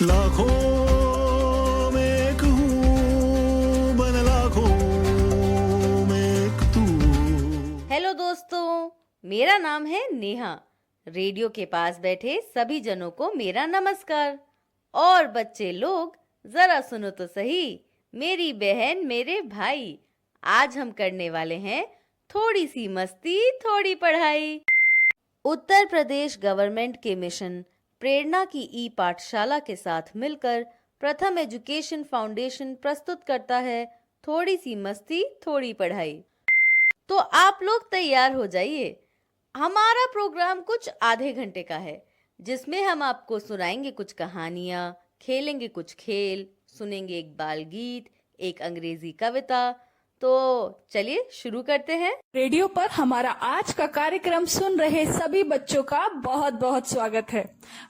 लाखों में एक हूँ, मन लाखों में एक तू। हेलो दोस्तों, मेरा नाम है नेहा। रेडियो के पास बैठे सभी जनों को मेरा नमस्कार। और बच्चे लोग जरा सुनो तो सही, मेरी बहन मेरे भाई, आज हम करने वाले हैं थोड़ी सी मस्ती थोड़ी पढ़ाई। उत्तर प्रदेश गवर्नमेंट के मिशन प्रेरणा की ई पाठशाला के साथ मिलकर प्रथम एजुकेशन फाउंडेशन प्रस्तुत करता है थोड़ी सी मस्ती थोड़ी पढ़ाई। तो आप लोग तैयार हो जाइए। हमारा प्रोग्राम कुछ आधे घंटे का है, जिसमें हम आपको सुनाएंगे कुछ कहानियाँ, खेलेंगे कुछ खेल, सुनेंगे एक बाल गीत, एक अंग्रेजी कविता। तो चलिए शुरू करते हैं। रेडियो पर हमारा आज का कार्यक्रम सुन रहे सभी बच्चों का बहुत बहुत स्वागत है।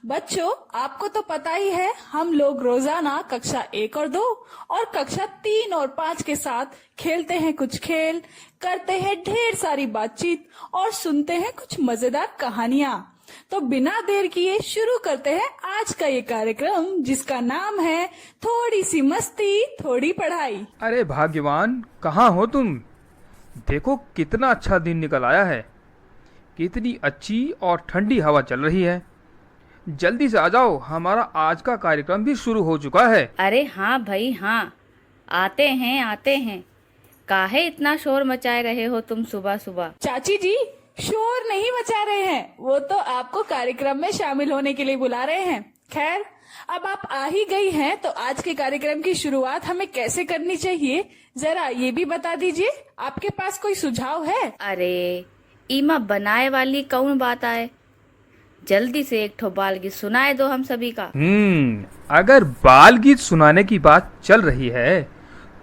बच्चों, आपको तो पता ही है, हम लोग रोजाना कक्षा 1 और 2 और कक्षा 3 और 5 के साथ खेलते हैं कुछ खेल, करते हैं ढेर सारी बातचीत और सुनते हैं कुछ मजेदार कहानियाँ। तो बिना देर किए शुरू करते हैं आज का ये कार्यक्रम, जिसका नाम है थोड़ी सी मस्ती थोड़ी पढ़ाई। अरे भाग्यवान, कहाँ हो तुम? देखो कितना अच्छा दिन निकल आया है, कितनी अच्छी और ठंडी हवा चल रही है। जल्दी से आ जाओ, हमारा आज का कार्यक्रम भी शुरू हो चुका है। अरे हाँ भाई हाँ, आते हैं। काहे इतना शोर मचाए रहे हो तुम सुबह सुबह? चाची जी, शोर नहीं मचा रहे हैं, वो तो आपको कार्यक्रम में शामिल होने के लिए बुला रहे हैं। खैर, अब आप आ ही गई हैं, तो आज के कार्यक्रम की शुरुआत हमें कैसे करनी चाहिए, जरा ये भी बता दीजिए। आपके पास कोई सुझाव है? अरे इमा बनाए वाली कौन बात आए, जल्दी से एक ठो बाल गीत सुनाए दो हम सभी का। अगर बाल गीत सुनाने की बात चल रही है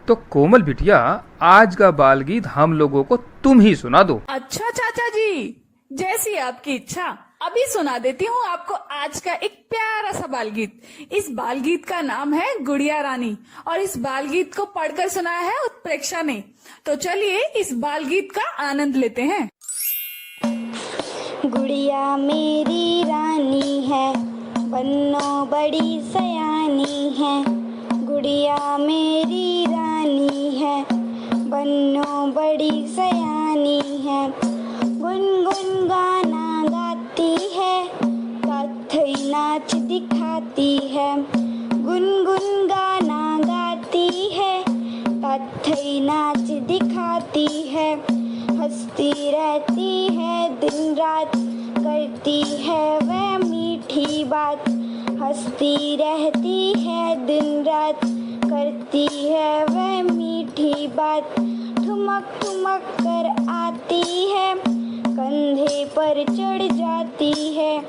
तो कोमल बिटिया, आज का बाल गीत हम लोगों को तुम ही सुना दो। अच्छा चाचा जी, जैसी आपकी इच्छा। अभी सुना देती हूँ आपको आज का एक प्यारा सा बाल गीत। इस बाल गीत का नाम है गुड़िया रानी, और इस बाल गीत को पढ़कर सुनाया है उत्प्रेक्षा ने। तो चलिए इस बाल गीत का आनंद लेते हैं। गुड़िया मेरी रानी है, बन्नो बड़ी सयानी है। गुड़िया मेरी रानी है, बन्नो बड़ी सयानी है। गुनगुन गाना गाती है, कथई नाच दिखाती है। गुनगुन गाना गाती है, कथई नाच दिखाती है। हंसती रहती है दिन रात, करती है वह मीठी बात। हंसती रहती है दिन रात, करती है वह मीठी बात। ठुमक ठुमक कर आती है, कंधे पर चढ़ जाती है।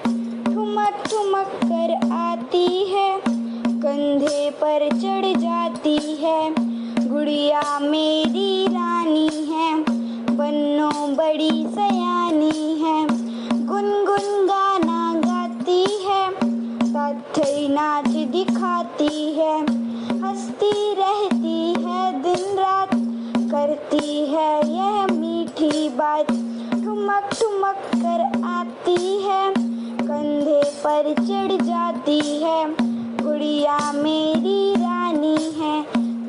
ठुमक ठुमक कर आती है, कंधे पर चढ़ जाती है। गुड़िया मेरी रानी है, बन्नो बड़ी सयानी है। गुनगुन गाना गाती है, कथई नाच दिखाती है। हंसती रहती है दिन रात, करती है यह मीठी बात। ठुमक ठुमक कर आती है, कंधे पर चढ़ जाती है। गुड़िया मेरी रानी है,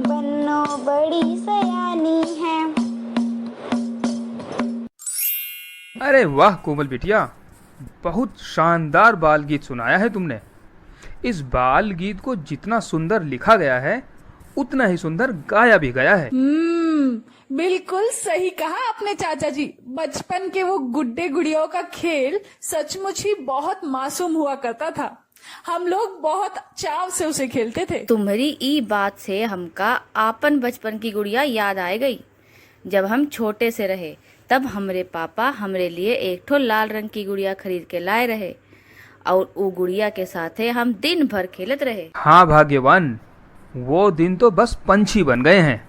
बन्नो बड़ी सयानी है। अरे वाह कोमल बिटिया, बहुत शानदार बाल गीत सुनाया है तुमने। इस बाल गीत को जितना सुंदर लिखा गया है, उतना ही सुंदर गाया भी गया है। बिल्कुल सही कहा आपने चाचा जी। बचपन के वो गुड्डे गुड़ियों का खेल सचमुच ही बहुत मासूम हुआ करता था। हम लोग बहुत चाव से उसे खेलते थे। तुम्हारी ई बात से हमका आपन बचपन की गुड़िया याद आ गई। जब हम छोटे से रहे, तब हमरे पापा हमरे लिए एक ठो लाल रंग की गुड़िया खरीद के लाए रहे, और वो गुड़िया के साथे हम दिन भर खेलत रहे। हाँ भाग्यवान, वो दिन तो बस पंछी बन गए हैं।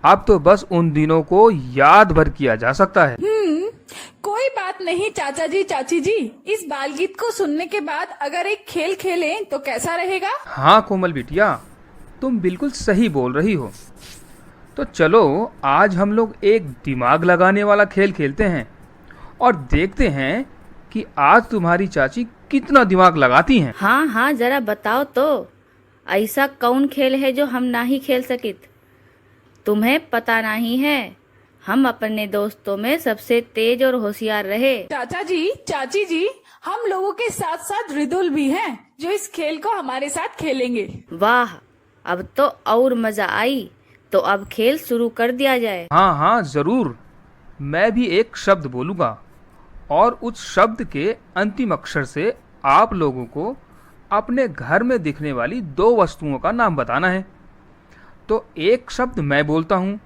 अब तो बस उन दिनों को याद भर किया जा सकता है। कोई बात नहीं चाचा जी, चाची जी, इस बाल गीत को सुनने के बाद अगर एक खेल खेलें तो कैसा रहेगा? हाँ कोमल बिटिया, तुम बिल्कुल सही बोल रही हो। तो चलो आज हम लोग एक दिमाग लगाने वाला खेल खेलते हैं और देखते हैं कि आज तुम्हारी चाची कितना दिमाग लगाती हैं। हाँ हाँ, जरा बताओ तो, ऐसा कौन खेल है जो हम ना ही खेल सकित? तुम्हें पता नहीं है, हम अपने दोस्तों में सबसे तेज और होशियार रहे। चाचा जी, चाची जी, हम लोगों के साथ साथ रिदुल भी हैं जो इस खेल को हमारे साथ खेलेंगे। वाह, अब तो और मजा आई। तो अब खेल शुरू कर दिया जाए। हाँ हाँ जरूर। मैं भी एक शब्द बोलूँगा और उस शब्द के अंतिम अक्षर से आप लोगों को अपने घर में दिखने वाली 2 वस्तुओं का नाम बताना है। तो एक शब्द मैं बोलता हूँ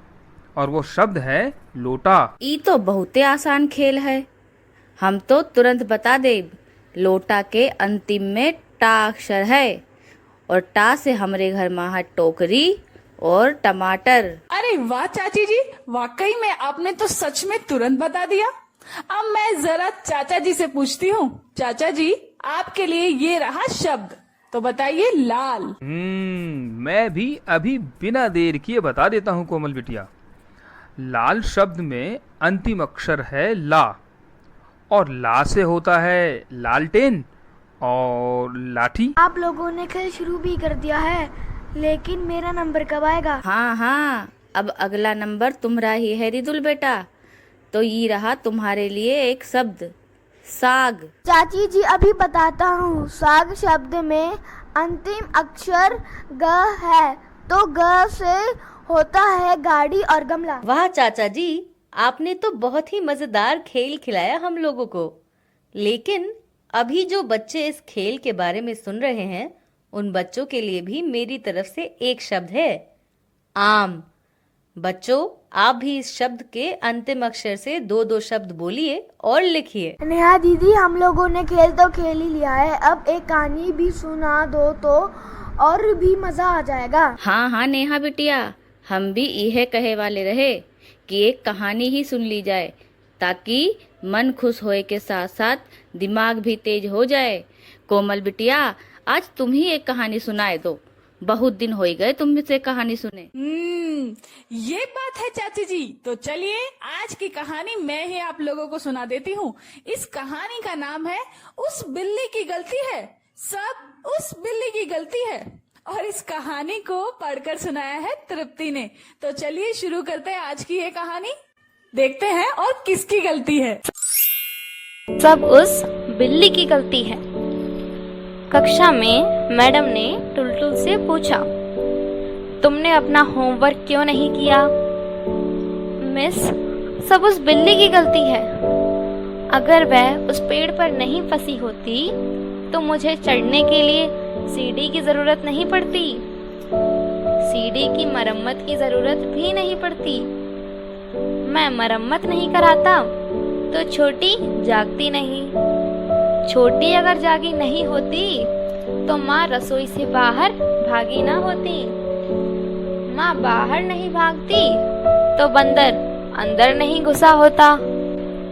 और वो शब्द है लोटा। ई तो बहुते आसान खेल है, हम तो तुरंत बता देब। लोटा के अंतिम में टा अक्षर है और टा से हमरे घर में है टोकरी और टमाटर। अरे वाह चाची जी, वाकई में आपने तो सच में तुरंत बता दिया। अब मैं जरा चाचा जी से पूछती हूँ। चाचा जी, आपके लिए ये रहा शब्द, तो बताइए लाल। मैं भी अभी बिना देर किए बता देता हूँ कोमल बिटिया। लाल शब्द में अंतिम अक्षर है ला और ला से होता है लालटेन और लाठी। आप लोगों ने खेल शुरू भी कर दिया है, लेकिन मेरा नंबर कब आएगा? हाँ हाँ, अब अगला नंबर तुम्हारा ही है रिदुल बेटा। तो ये रहा तुम्हारे लिए एक शब्द, साग। चाची जी अभी बताता हूँ। साग शब्द में अंतिम अक्षर ग है, तो ग से होता है गाड़ी और गमला। वाह चाचा जी, आपने तो बहुत ही मजेदार खेल खिलाया हम लोगों को। लेकिन अभी जो बच्चे इस खेल के बारे में सुन रहे हैं, उन बच्चों के लिए भी मेरी तरफ से एक शब्द है, आम। बच्चों, आप भी इस शब्द के अंतिम अक्षर से 2-2 शब्द बोलिए और लिखिए। नेहा दीदी, हम लोगों ने खेल तो खेल ही लिया है, अब एक कहानी भी सुना दो तो और भी मजा आ जाएगा। हाँ हाँ नेहा बिटिया, हम भी यह कहे वाले रहे कि एक कहानी ही सुन ली जाए, ताकि मन खुश होए के साथ साथ दिमाग भी तेज हो जाए। कोमल बिटिया, आज तुम ही एक कहानी सुनाए दो, बहुत दिन हो गए तुमसे कहानी सुने। ये बात है चाची जी। तो चलिए आज की कहानी मैं ही आप लोगों को सुना देती हूँ। इस कहानी का नाम है उस बिल्ली की गलती है। सब उस बिल्ली की गलती है। और इस कहानी को पढ़कर सुनाया है तृप्ति ने। तो चलिए शुरू करते हैं आज की ये कहानी। देखते हैं और किसकी गलती है। सब उस बिल्ली की गलती है। कक्षा में मैडम ने टुलटुल से पूछा, तुमने अपना होमवर्क क्यों नहीं किया? मिस, सब उस बिल्ली की गलती है। अगर वह उस पेड़ पर नहीं फंसी होती तो मुझे चढ़ने के लिए सीढ़ी की जरूरत नहीं पड़ती। सीढ़ी की मरम्मत की जरूरत भी नहीं पड़ती। मैं मरम्मत नहीं कराता तो छोटी जागती नहीं। छोटी अगर जागी नहीं होती तो माँ रसोई से बाहर भागी ना होती। माँ बाहर नहीं भागती तो बंदर अंदर नहीं घुसा होता।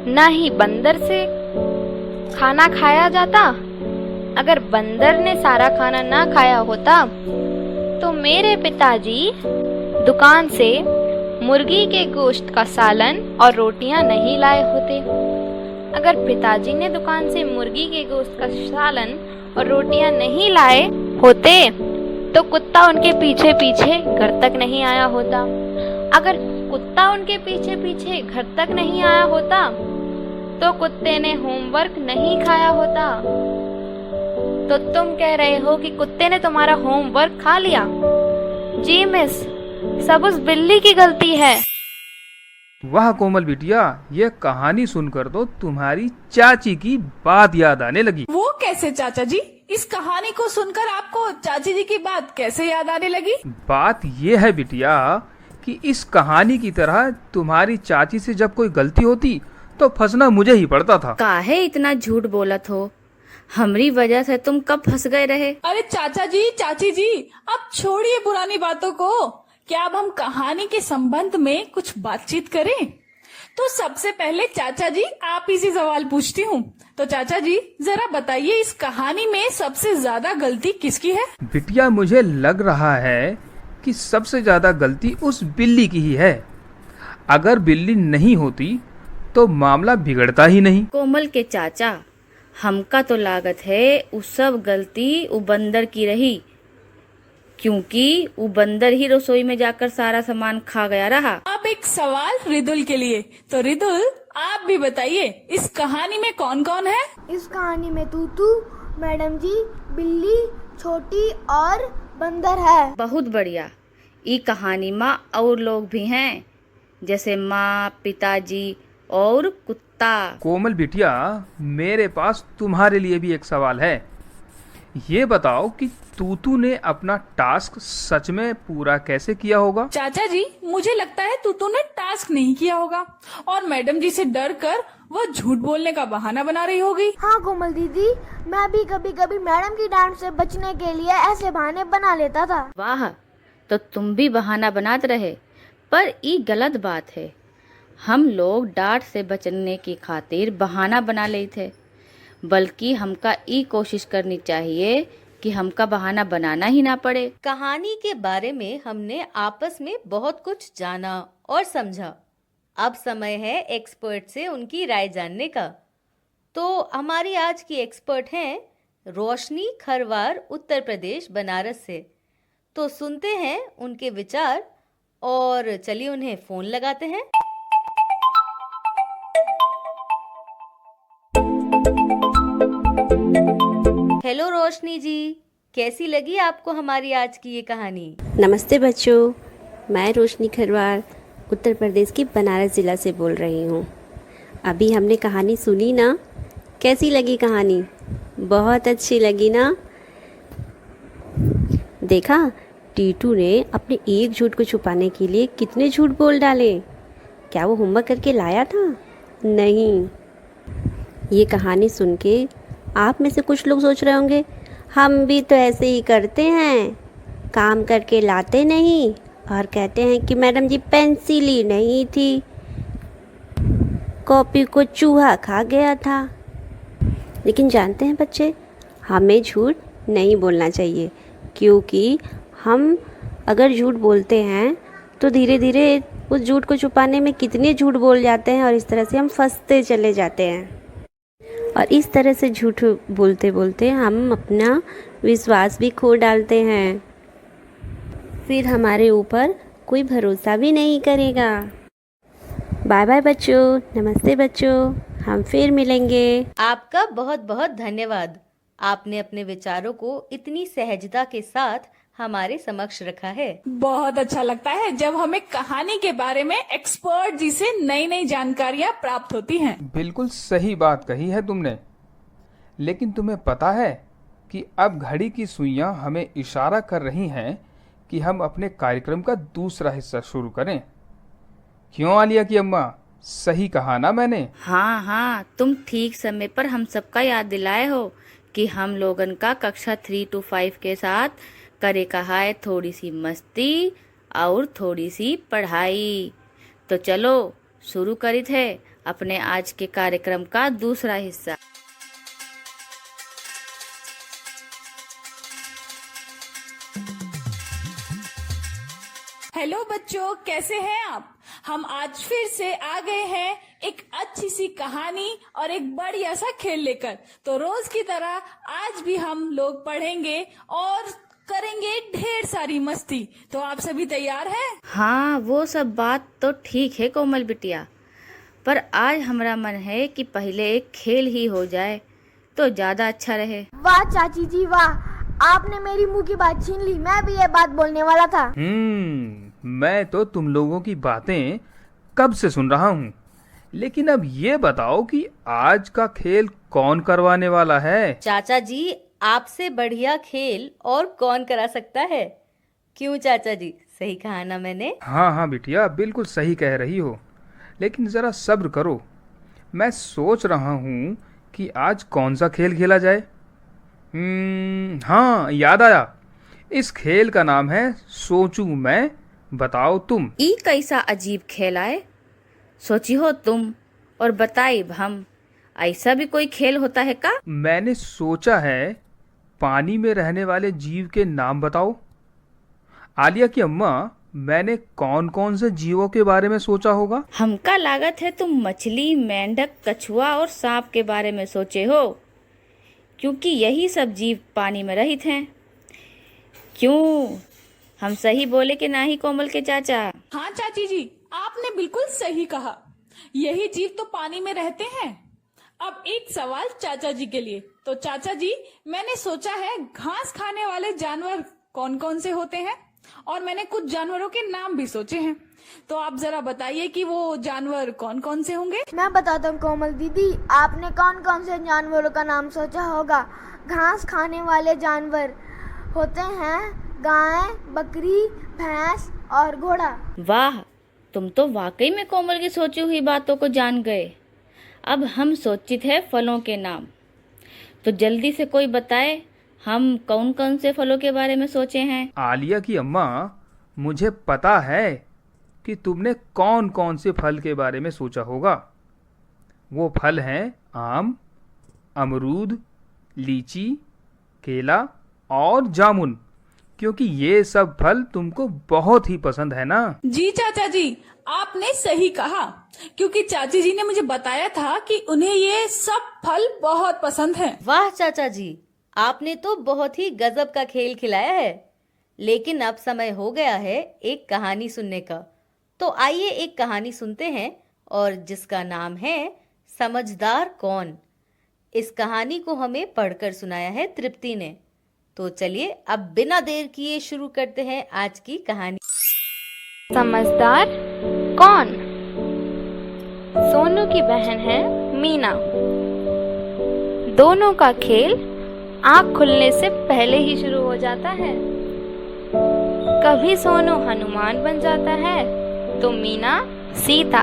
ना ही बंदर से खाना खाया जाता। अगर बंदर ने सारा खाना ना खाया होता तो मेरे पिताजी दुकान से मुर्गी के गोश्त का सालन और रोटियां नहीं लाए होते। अगर पिताजी ने दुकान से मुर्गी के गोश्त का सालन और रोटियां नहीं लाए होते तो कुत्ता उनके पीछे पीछे घर तक नहीं आया होता। अगर कुत्ता उनके पीछे पीछे घर तक नहीं आया होता तो कुत्ते ने होमवर्क नहीं खाया होता। तो तुम कह रहे हो कि कुत्ते ने तुम्हारा होमवर्क खा लिया? जी मिस, सब उस बिल्ली की गलती है। वाह कोमल बिटिया, यह कहानी सुनकर तो तुम्हारी चाची की बात याद आने लगी। वो कैसे चाचा जी? इस कहानी को सुनकर आपको चाची जी की बात कैसे याद आने लगी? बात ये है बिटिया कि इस कहानी की तरह तुम्हारी चाची से जब कोई गलती होती तो फंसना मुझे ही पड़ता था। काहे इतना झूठ बोलत हो? हमरी वजह से तुम कब फंस गए रहे? अरे चाचा जी, चाची जी, अब छोड़िए पुरानी बातों को। क्या अब हम कहानी के संबंध में कुछ बातचीत करें? तो सबसे पहले चाचा जी आप ही से सवाल पूछती हूँ। तो चाचा जी जरा बताइए, इस कहानी में सबसे ज्यादा गलती किसकी है? बिटिया, मुझे लग रहा है कि सबसे ज्यादा गलती उस बिल्ली की ही है। अगर बिल्ली नहीं होती तो मामला बिगड़ता ही नहीं। कोमल के चाचा, हमका तो लागत है उस सब गलती उ बंदर की रही। क्योंकि वो बंदर ही रसोई में जाकर सारा सामान खा गया रहा। अब एक सवाल रिदुल के लिए। तो रिदुल, आप भी बताइए, इस कहानी में कौन कौन है? इस कहानी में तूतू, मैडम जी, बिल्ली, छोटी और बंदर है। बहुत बढ़िया। ई कहानी में और लोग भी हैं, जैसे माँ, पिताजी और कुत्ता। कोमल बिटिया, मेरे पास तुम्हारे लिए भी एक सवाल है। ये बताओ कि तूतू ने अपना टास्क सच में पूरा कैसे किया होगा? चाचा जी, मुझे लगता है तूतू ने टास्क नहीं किया होगा और मैडम जी से डर कर वो झूठ बोलने का बहाना बना रही होगी। हाँ कोमल दीदी, मैं भी कभी कभी मैडम की डांट से बचने के लिए ऐसे बहाने बना लेता था। वाह, तो तुम भी बहाना बनाते रहे, पर ये गलत बात है। हम लोग डांट से बचने की खातिर बहाना बना ले थे, बल्कि हमका ये कोशिश करनी चाहिए कि हमका बहाना बनाना ही ना पड़े। कहानी के बारे में हमने आपस में बहुत कुछ जाना और समझा। अब समय है एक्सपर्ट से उनकी राय जानने का। तो हमारी आज की एक्सपर्ट हैं रोशनी खरवार, उत्तर प्रदेश, बनारस से। तो सुनते हैं उनके विचार और चलिए उन्हें फोन लगाते हैं। हेलो रोशनी जी, कैसी लगी आपको हमारी आज की ये कहानी? नमस्ते बच्चों, मैं रोशनी खरवार उत्तर प्रदेश की बनारस ज़िला से बोल रही हूँ। अभी हमने कहानी सुनी ना, कैसी लगी कहानी? बहुत अच्छी लगी ना? देखा, टीटू ने अपने एक झूठ को छुपाने के लिए कितने झूठ बोल डाले। क्या वो होमवर्क करके लाया था? नहीं। ये कहानी सुन के आप में से कुछ लोग सोच रहे होंगे, हम भी तो ऐसे ही करते हैं, काम करके लाते नहीं और कहते हैं कि मैडम जी पेंसिल ही नहीं थी, कॉपी को चूहा खा गया था। लेकिन जानते हैं बच्चे, हमें झूठ नहीं बोलना चाहिए, क्योंकि हम अगर झूठ बोलते हैं तो धीरे धीरे उस झूठ को छुपाने में कितने झूठ बोल जाते हैं और इस तरह से हम फंसते चले जाते हैं। और इस तरह से झूठ बोलते बोलते हम अपना विश्वास भी खो डालते हैं, फिर हमारे ऊपर कोई भरोसा भी नहीं करेगा। बाय बाय बच्चों, नमस्ते बच्चों, हम फिर मिलेंगे। आपका बहुत बहुत धन्यवाद। आपने अपने विचारों को इतनी सहजता के साथ हमारे समक्ष रखा है। बहुत अच्छा लगता है जब हमें कहानी के बारे में एक्सपर्ट जी से नई नई जानकारियाँ प्राप्त होती हैं। बिल्कुल सही बात कही है तुमने। लेकिन तुम्हें पता है कि अब घड़ी की सुइयां हमें इशारा कर रही हैं कि हम अपने कार्यक्रम का दूसरा हिस्सा शुरू करें। क्यों आलिया की अम्मा, सही कहा ना मैंने? हाँ हाँ, तुम ठीक समय पर हम सबका याद दिलाए हो कि हम लोगन का कक्षा 3 to 5 के साथ करे कहा है थोड़ी सी मस्ती और थोड़ी सी पढ़ाई। तो चलो शुरू करित है अपने आज के कार्यक्रम का दूसरा हिस्सा। हेलो बच्चों, कैसे हैं आप? हम आज फिर से आ गए हैं एक अच्छी सी कहानी और एक बढ़िया सा खेल लेकर। तो रोज की तरह आज भी हम लोग पढ़ेंगे और करेंगे ढेर सारी मस्ती। तो आप सभी तैयार हैं? हाँ, वो सब बात तो ठीक है कोमल बिटिया, पर आज हमारा मन है कि पहले एक खेल ही हो जाए तो ज्यादा अच्छा रहे। वाह चाची जी वाह, आपने मेरी मुंह की बात छीन ली। मैं भी ये बात बोलने वाला था। मैं तो तुम लोगों की बातें कब से सुन रहा हूँ। लेकिन अब ये बताओ कि आज का खेल कौन करवाने वाला है? चाचा जी, आपसे बढ़िया खेल और कौन करा सकता है? क्यों चाचा जी, सही कहा ना मैंने? हाँ हाँ बिटिया, बिल्कुल सही कह रही हो। लेकिन ज़रा सब्र करो, मैं सोच रहा हूँ कि आज कौन सा खेल खेला जाए। हाँ, याद आया। इस खेल का नाम है सोचूं मैं, बताओ तुम। ई कैसा अजीब खेल आए, सोची हो तुम और बताई हम। ऐसा भी कोई खेल होता है का? मैंने सोचा है पानी में रहने वाले जीव के नाम बताओ। आलिया की अम्मा, मैंने कौन कौन से जीवों के बारे में सोचा होगा? हमका लागत है तुम मछली, मेंढक, कछुआ और सांप के बारे में सोचे हो, क्योंकि यही सब जीव पानी में रहित हैं। क्यों, हम सही बोले कि ना ही कोमल के चाचा? हाँ चाची जी, आपने बिल्कुल सही कहा। यही जीव तो पानी में रहते हैं। अब एक सवाल चाचा जी के लिए। तो चाचा जी, मैंने सोचा है घास खाने वाले जानवर कौन कौन से होते हैं, और मैंने कुछ जानवरों के नाम भी सोचे हैं। तो आप जरा बताइए कि वो जानवर कौन कौन से होंगे। मैं बताता हूँ कोमल दीदी, आपने कौन कौन से जानवरों का नाम सोचा होगा। घास खाने वाले जानवर होते हैं गाय, बकरी, भैंस और घोड़ा। वाह, तुम तो वाकई में कोमल की सोची हुई बातों को जान गए। अब हम सोचे थे फलों के नाम, तो जल्दी से कोई बताए हम कौन कौन से फलों के बारे में सोचे हैं। आलिया की अम्मा, मुझे पता है कि तुमने कौन कौन से फल के बारे में सोचा होगा। वो फल हैं आम, अमरूद, लीची, केला और जामुन, क्योंकि ये सब फल तुमको बहुत ही पसंद है ना। जी चाचा जी, आपने सही कहा, क्योंकि चाची जी ने मुझे बताया था कि उन्हें ये सब फल बहुत पसंद हैं। वाह चाचा जी, आपने तो बहुत ही गजब का खेल खिलाया है। लेकिन अब समय हो गया है एक कहानी सुनने का। तो आइए एक कहानी सुनते हैं, और जिसका नाम है समझदार कौन। इस कहानी को हमें पढ़कर सुनाया है तृप्ति ने। तो चलिए अब बिना देर किए शुरू करते हैं आज की कहानी। समझदार कौन? सोनू की बहन है मीना। दोनों का खेल आँख खुलने से पहले ही शुरू हो जाता है। कभी सोनू हनुमान बन जाता है तो मीना सीता,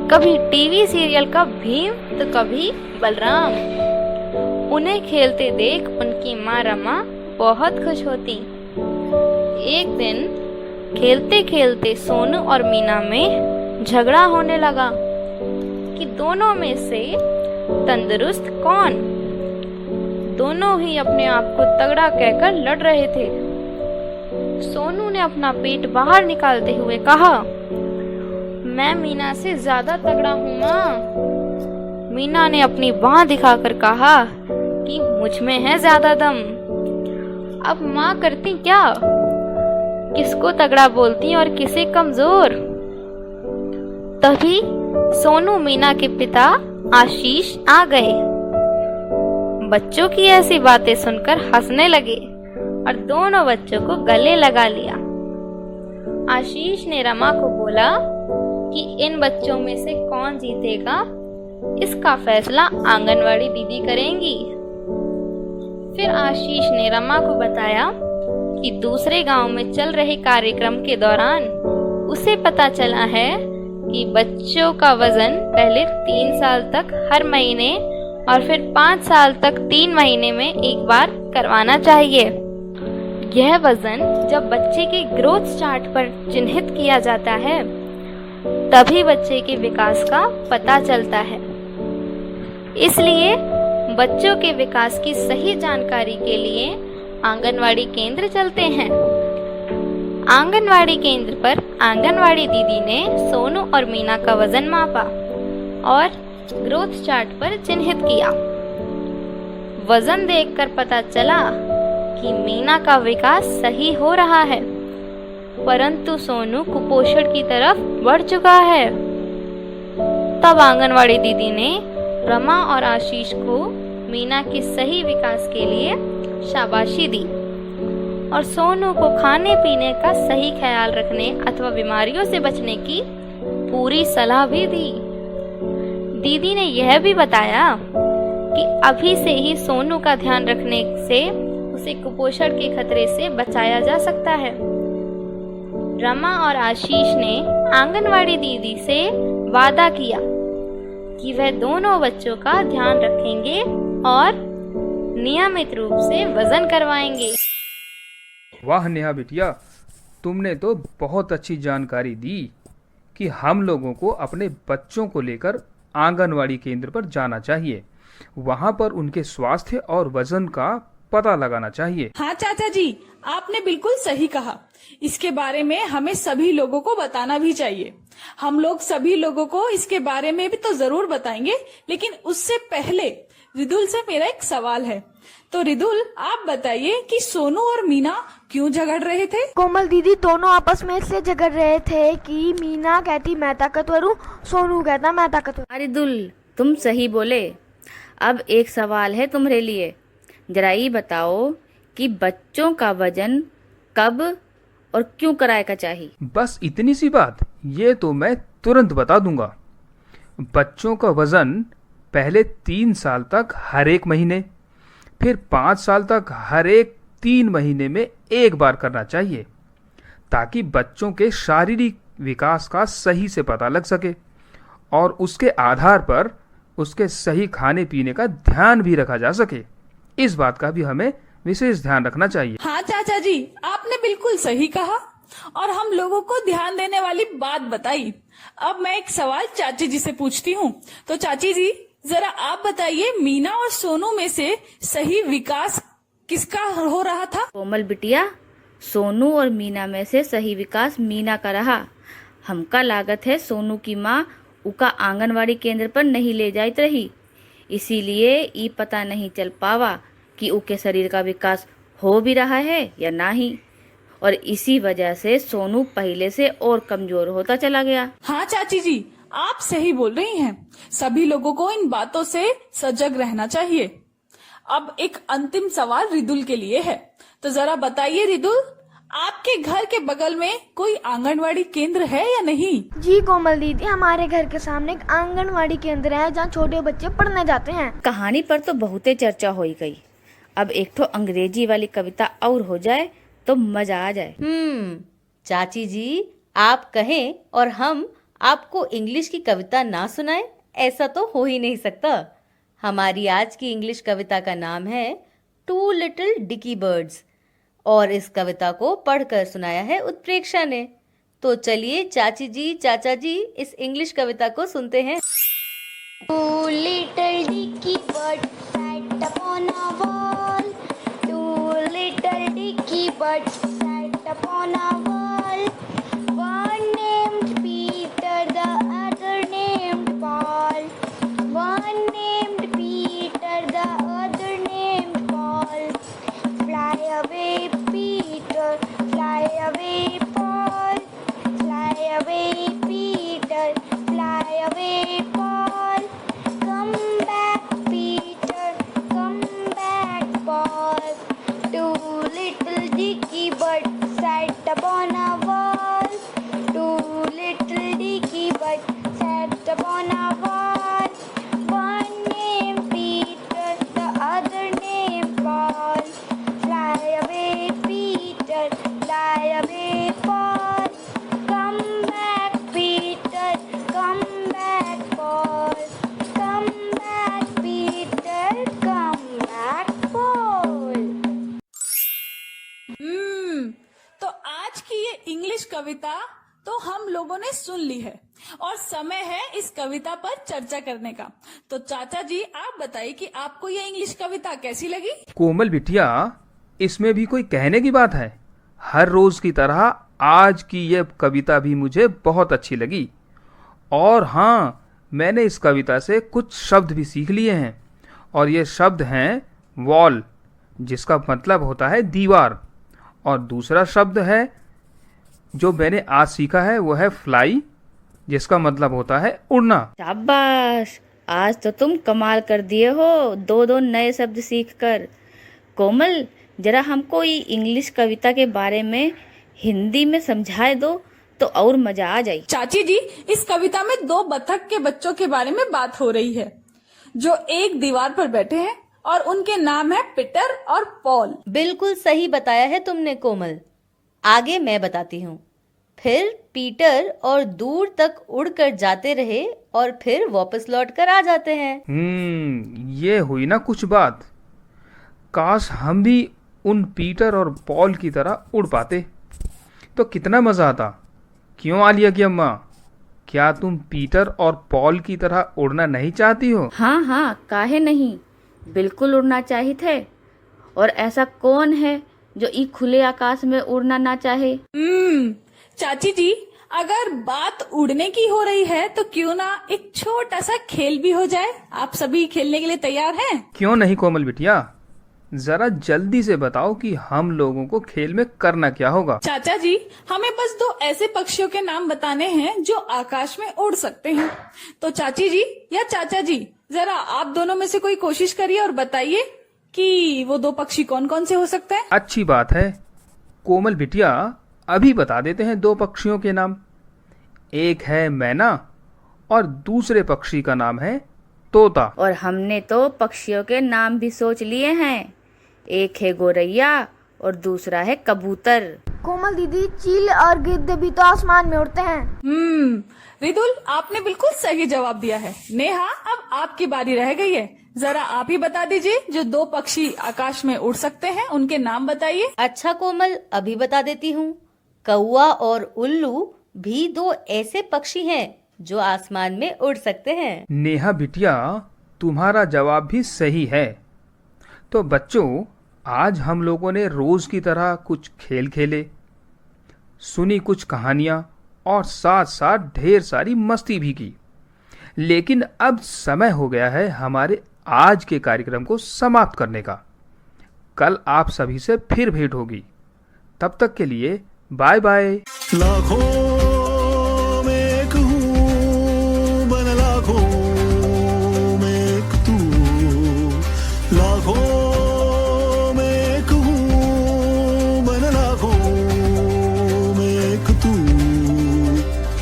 कभी टीवी सीरियल का भीम तो कभी बलराम। उन्हें खेलते देख उनकी माँ रमा बहुत खुश होती। एक दिन खेलते खेलते सोनू और मीना में झगड़ा होने लगा कि दोनों में से तंदुरुस्त कौन। दोनों ही अपने आप को तगड़ा कहकर लड़ रहे थे। सोनू ने अपना पेट बाहर निकालते हुए कहा, मैं मीना से ज्यादा तगड़ा हूँ माँ। मीना ने अपनी बाँह दिखाकर कहा कि मुझ में है ज्यादा दम। अब माँ करती क्या? किसको तगड़ा बोलती और किसे कमजोर? तभी सोनू मीना के पिता आशीष आ गए। बच्चों की ऐसी बातें सुनकर हंसने लगे और दोनों बच्चों को गले लगा लिया। आशीष ने रमा को बोला कि इन बच्चों में से कौन जीतेगा, इसका फैसला आंगनवाड़ी दीदी करेंगी। फिर आशीष ने रमा को बताया कि दूसरे गांव में चल रहे कार्यक्रम के दौरान उसे पता चला है कि बच्चों का वजन पहले 3 साल तक हर महीने और फिर 5 साल तक 3 महीने में एक बार करवाना चाहिए। यह वजन जब बच्चे के ग्रोथ चार्ट पर चिन्हित किया जाता है तभी बच्चे के विकास का पता चलता है। इसलिए बच्चों के विकास की सही जानकारी के लिए आंगनवाड़ी केंद्र चलते हैं। आंगनवाड़ी केंद्र पर आंगनवाड़ी दीदी ने सोनू और मीना का वजन मापा और ग्रोथ चार्ट पर चिन्हित किया। वजन देखकर पता चला कि मीना का विकास सही हो रहा है, परंतु सोनू कुपोषण की तरफ बढ़ चुका है। तब आंगनवाड़ी दीदी ने रमा और आशीष को मीना के सही विकास के लिए शाबाशी दी और सोनू को खाने पीने का सही ख्याल रखने अथवा बीमारियों से बचने की पूरी सलाह भी दी। दीदी ने यह भी बताया कि अभी से ही सोनू का ध्यान रखने से उसे कुपोषण के खतरे से बचाया जा सकता है। रमा और आशीष ने आंगनवाड़ी दीदी से वादा किया कि वह दोनों बच्चों का ध्यान रखेंगे और नियमित रूप से वजन करवाएंगे। वाह नेहा बिटिया, तुमने तो बहुत अच्छी जानकारी दी कि हम लोगों को अपने बच्चों को लेकर आंगनवाड़ी केंद्र पर जाना चाहिए। वहां पर उनके स्वास्थ्य और वजन का पता लगाना चाहिए। हाँ चाचा जी, आपने बिल्कुल सही कहा। इसके बारे में हमें सभी लोगों को बताना भी चाहिए। हम लोग सभी लोगों को इसके बारे में भी तो जरूर बताएंगे, लेकिन उससे पहले रिदुल से मेरा एक सवाल है। तो रिदुल, आप बताइए कि सोनू और मीना क्यों झगड़ रहे थे? कोमल दीदी, दोनों आपस में इसलिए झगड़ रहे थे कि मीना कहती मैं ताकतवर हूँ, सोनू कहता मैं ताकतवर। अरे दुल, तुम सही बोले। अब एक सवाल है तुम्हारे लिए, जरा ये बताओ कि बच्चों का वजन कब और क्यों कराए का चाहिए? बस इतनी सी बात, ये तो मैं तुरंत बता दूंगा। बच्चों का वजन पहले 3 साल तक हर एक महीने, फिर 5 साल तक हर एक 3 महीने में एक बार करना चाहिए, ताकि बच्चों के शारीरिक विकास का सही से पता लग सके और उसके आधार पर उसके सही खाने पीने का ध्यान भी रखा जा सके। इस बात का भी हमें विशेष ध्यान रखना चाहिए। हाँ चाचा जी, आपने बिल्कुल सही कहा और हम लोगों को ध्यान देने वाली बात बताई। अब मैं एक सवाल चाची जी से पूछती हूँ। तो चाची जी, जरा आप बताइए, मीना और सोनू में से सही विकास किसका हो रहा था? कोमल बिटिया, सोनू और मीना में से सही विकास मीना का रहा। हमका लागत है सोनू की माँ उका आंगनवाड़ी केंद्र पर नहीं ले जाइत रही, इसीलिए ये पता नहीं चल पावा कि उके शरीर का विकास हो भी रहा है या नहीं, और इसी वजह से सोनू पहले से और कमजोर होता चला गया। हाँ चाची जी, आप सही बोल रही हैं। सभी लोगों को इन बातों से सजग रहना चाहिए। अब एक अंतिम सवाल रिदुल के लिए है। तो जरा बताइए रिदुल, आपके घर के बगल में कोई आंगनवाड़ी केंद्र है या नहीं? जी कोमल दीदी, हमारे घर के सामने एक आंगनवाड़ी केंद्र है जहाँ छोटे बच्चे पढ़ने जाते हैं। कहानी पर तो बहुते चर्चा हो गई। अब एक तो अंग्रेजी वाली कविता और हो जाए तो मजा आ जाए। चाची जी, आप कहें और हम आपको इंग्लिश की कविता ना सुनाएं, ऐसा तो हो ही नहीं सकता। हमारी आज की इंग्लिश कविता का नाम है 2 लिटिल डिकी बर्ड्स और इस कविता को पढ़कर सुनाया है उत्प्रेक्षा ने। तो चलिए चाची जी, चाचा जी, इस इंग्लिश कविता को सुनते हैं। 2 little dicky birds sat upon a wall. 2 little dicky birds sat upon a wall. One named Peter, the other named Paul. One named Peter, the other named Paul. Fly away, Peter, fly away, Paul. Fly away, Peter, fly away, Paul. Come back, Peter, come back, Paul. 2 little dicky birds sat upon a wall. 2 little dicky birds sat upon a wall. One named Peter, the other named Paul. Fly away, Peter, fly away, Paul. Come back, Peter, come back, Paul. Come back, Peter, come back, Paul. तो आज की ये English कविता तो हम लोगों ने सुन ली है और समय है इस कविता पर चर्चा करने का। तो चाचा जी, आप बताइए कि आपको ये इंग्लिश कविता कैसी लगी? कोमल बिटिया, इसमें भी कोई कहने की बात है? हर रोज की तरह आज की ये कविता भी मुझे बहुत अच्छी लगी। और हाँ, मैंने इस कविता से कुछ शब्द भी सीख लिए हैं और ये शब्द हैं वॉल, जिसका मतलब होता है दीवार, और दूसरा शब्द है जो मैंने आज सीखा है वो है फ्लाई, जिसका मतलब होता है उड़ना। शाबाश, आज तो तुम कमाल कर दिए हो, 2 नए शब्द सीखकर। कोमल, जरा हमको ये इंग्लिश कविता के बारे में हिंदी में समझाए दो तो और मजा आ जाए। चाची जी, इस कविता में 2 बतख के बच्चों के बारे में बात हो रही है जो एक दीवार पर बैठे हैं और उनके नाम है पीटर और पॉल। बिल्कुल सही बताया है तुमने कोमल। आगे मैं बताती हूँ। फिर पीटर और दूर तक उड़कर जाते रहे और फिर वापस लौटकर आ जाते हैं। ये हुई ना कुछ बात। काश हम भी उन पीटर और पॉल की तरह उड़ पाते तो कितना मजा आता। क्यों आलिया की अम्मा, क्या तुम पीटर और पॉल की तरह उड़ना नहीं चाहती हो? हाँ हाँ, काहे नहीं, बिल्कुल उड़ना चाहिए थे। और ऐसा कौन है जो ई खुले आकाश में उड़ना ना चाहे? चाची जी, अगर बात उड़ने की हो रही है तो क्यों ना एक छोटा सा खेल भी हो जाए। आप सभी खेलने के लिए तैयार हैं? क्यों नहीं कोमल बिटिया, जरा जल्दी से बताओ कि हम लोगों को खेल में करना क्या होगा। चाचा जी, हमें बस 2 ऐसे पक्षियों के नाम बताने हैं जो आकाश में उड़ सकते हैं। तो चाची जी या चाचा जी, जरा आप दोनों में से कोई कोशिश करिए और बताइए कि वो 2 पक्षी कौन कौन से हो सकते हैं। अच्छी बात है कोमल बिटिया, अभी बता देते हैं 2 पक्षियों के नाम। एक है मैना और दूसरे पक्षी का नाम है तोता। और हमने तो पक्षियों के नाम भी सोच लिए हैं। एक है गोरैया और दूसरा है कबूतर। कोमल दीदी, चील और गिद्ध भी तो आसमान में उड़ते हैं। रिदुल, आपने बिल्कुल सही जवाब दिया है। नेहा, अब आपकी बारी रह गई है। जरा आप ही बता दीजिए, जो 2 पक्षी आकाश में उड़ सकते हैं उनके नाम बताइए। अच्छा कोमल, अभी बता देती हूँ। कौआ और उल्लू भी 2 ऐसे पक्षी हैं जो आसमान में उड़ सकते हैं। नेहा बिटिया, तुम्हारा जवाब भी सही है। तो बच्चों, आज हम लोगों ने रोज की तरह कुछ खेल खेले, सुनी कुछ कहानियां और साथ साथ ढेर सारी मस्ती भी की। लेकिन अब समय हो गया है हमारे आज के कार्यक्रम को समाप्त करने का। कल आप सभी से फिर भेंट होगी। तब तक के लिए बाय बाय। लाखों में एक हूँ, बन लाखों में एक तू। लाखों में एक हूँ, बन लाखों में एक तू।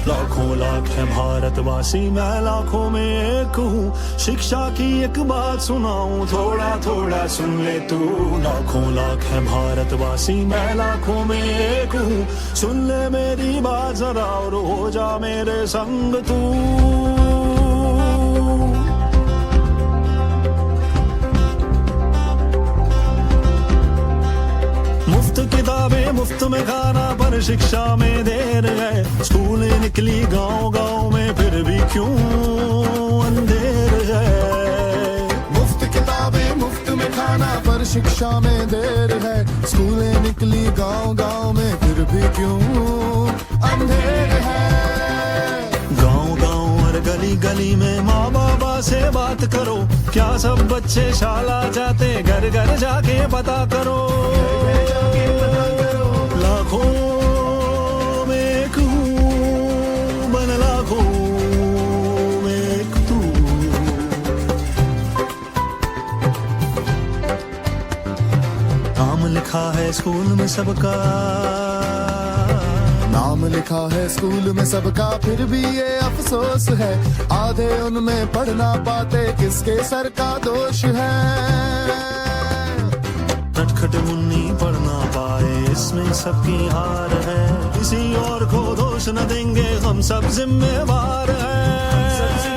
लाखों लाख है भारतवासी, मैं लाखों में एक हूँ। शिक्षा की एक बात सुनाऊं, थोड़ा थोड़ा सुन ले तू। लाखों लाख है भारतवासी, मैं लाखों में एक हूँ। सुन ले मेरी बात जरा और हो जा मेरे संग तू। मुफ्त किताबें मुफ्त में खाना, पर शिक्षा में देर है। स्कूलें निकली गांव गांव में, फिर भी क्यों अंधेर है। मुफ्त किताबें मुफ्त में खाना, पर शिक्षा में देर है। स्कूलें निकली गांव गांव में, फिर भी क्यों अंधेर है। गांव गांव और गली गली में माँ बाबा से बात करो। क्या सब बच्चे शाला जाते, घर घर जाके पता करो। लाखों में एक हूँ, बन लाखों में एक तू। नाम लिखा है स्कूल में सबका, नाम लिखा है स्कूल में सबका, फिर भी ये अफसोस है। आधे उनमें पढ़ ना पाते, किसके सर का दोष है। नटखट मुन्नी पढ़ ना पाए, इसमें सबकी हार है। किसी और को दोष न देंगे, हम सब जिम्मेवार हैं।